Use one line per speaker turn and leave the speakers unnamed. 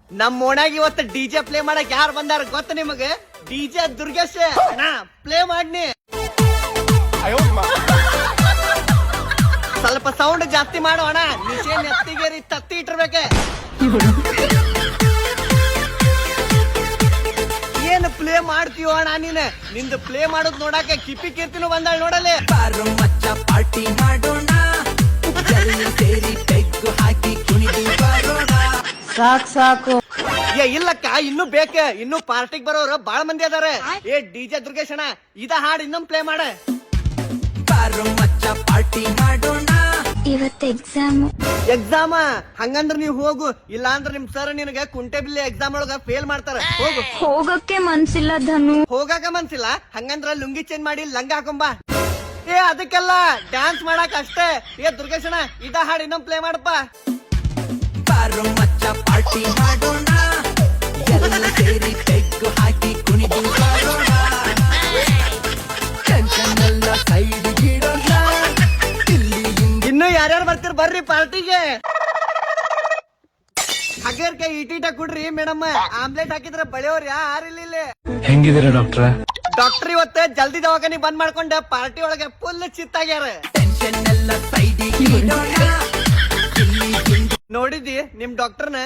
ನಮ್ ಓಣಾಗ ಇವತ್ತು DJ play ಮಾಡಕ್ ಯಾರು ಬಂದಾರ ಗೊತ್ತ ನಿಮಗ? ಡಿಜೆ ದುರ್ಗೇಶ್ ಅಣ್ಣ ಪ್ಲೇ ಮಾಡ್ನಿ. ಸ್ವಲ್ಪ ಸೌಂಡ್ ಜಾಸ್ತಿ ಮಾಡು ಅಣ್ಣ. ನಿಶೆ ನೆತ್ತಿಗೇರಿ ತತ್ತಿ ಇಟ್ಟಿರ್ಬೇಕೆ. ಏನ್ ಪ್ಲೇ ಮಾಡ್ತೀವ ಅಣ್ಣ ನೀನ್? ನಿಂದು ಪ್ಲೇ ಮಾಡೋದ್ ನೋಡಾಕ ಕಿಪಿ ಕೀರ್ತಿನೂ ಬಂದಾಳ ನೋಡಲೆ.
ಪಾರ್ಟಿ ಮಾಡೋಣ, ಸೇರಿ ಪೆಗ್ಗು ಹಾಕಿ ಕುಣಿದು ಬರೋಣ.
ಸಾಕು
ಏ ಇಲ್ಲಕ್ಕ, ಇನ್ನು ಬೇಕೆ. ಇನ್ನು ಪಾರ್ಟಿಗ್ ಬರೋರು ಬಾಳ ಮಂದಿ ಅದಾರೆ. ಏ ಡಿಜೆ ದುರ್ಗೇಶ್ ಅಣ್ಣ ಇದ ಹಾಡ್ ಇನ್ನೊಂದ್ ಪ್ಲೇ ಮಾಡ.
ಬಾರೋ ಮಚ್ಚ ಪಾರ್ಟಿ ಮಾಡೋಣ.
ಇವತ್ತು ಎಕ್ಸಾಮ್
ಹಂಗಂದ್ರ ನೀವ್ ಹೋಗು, ಇಲ್ಲ ಅಂದ್ರ ನಿಮ್ ಸರ್ ನಿನಗ ಕುಂಟೆ ಬಿಲ್ಲೆ ಎಕ್ಸಾಮ್ ಒಳಗ ಫೇಲ್ ಮಾಡ್ತಾರ. ಹೋಗು.
ಹೋಗಕ್ಕೆ ಮನ್ಸಿಲ್ಲ ಧನು.
ಹೋಗಾಕ ಮನ್ಸಿಲ್ಲ? ಹಂಗಂದ್ರ ಲುಂಗಿ ಚೇಂಜ್ ಮಾಡಿ ಲಂಗ ಹಾಕೊಂಬ. ಏ ಅದಕ್ಕೆಲ್ಲ ಡ್ಯಾನ್ಸ್ ಮಾಡಾಕ ಅಷ್ಟೇ. ಏ ದುರ್ಗೇಶ್ ಅಣ್ಣ ಇದ ಹಾಡ್ ಇನ್ನೊಂದ್ ಪ್ಲೇ ಮಾಡಪ್ಪ.
ಬಾರೋ ಮಚ್ಚ ಪಾರ್ಟಿ ಮಾಡೋಣ, ಎಲ್ಲ ಸೇರಿ ಪೆಗ್ಗು ಹಾಕಿ ಕುಣಿದು ಬರೋಣ. ಟೆನ್ಷನ್ ಎಲ್ಲ ಸೈಡ್ ಗಿಡೋಣ.
ಇನ್ನು ಯಾರ್ಯಾರು ಬರ್ತೀರ ಬರ್ರಿ ಪಾರ್ಟಿಗೆ. ಹಗರ್ಕ ಇಟೀಟ ಕುಡ್ರಿ ಮೇಡಮ್. ಆಮ್ಲೆಟ್ ಹಾಕಿದ್ರ ಬಳಿಯೋರ್ ಯಾರಿಲ್ಲ.
ಹೆಂಗಿದ್ದೀರಾ ಡಾಕ್ಟ್ರ?
ಡಾಕ್ಟರ್ ಇವತ್ತ ಜಲ್ದಿ ದವಾಖಾನಿ ಬಂದ್ ಮಾಡ್ಕೊಂಡ ಪಾರ್ಟಿ ಒಳಗೆ ಫುಲ್ ಚಿತ್ತಾಗ್ಯಾರ.
ಟೆನ್ಷನ್ ಎಲ್ಲ ಸೈಡ್ ಗಿಡೋಣ.
ನೋಡಿದಿ ನಿಮ್ ಡಾಕ್ಟರ್ನ?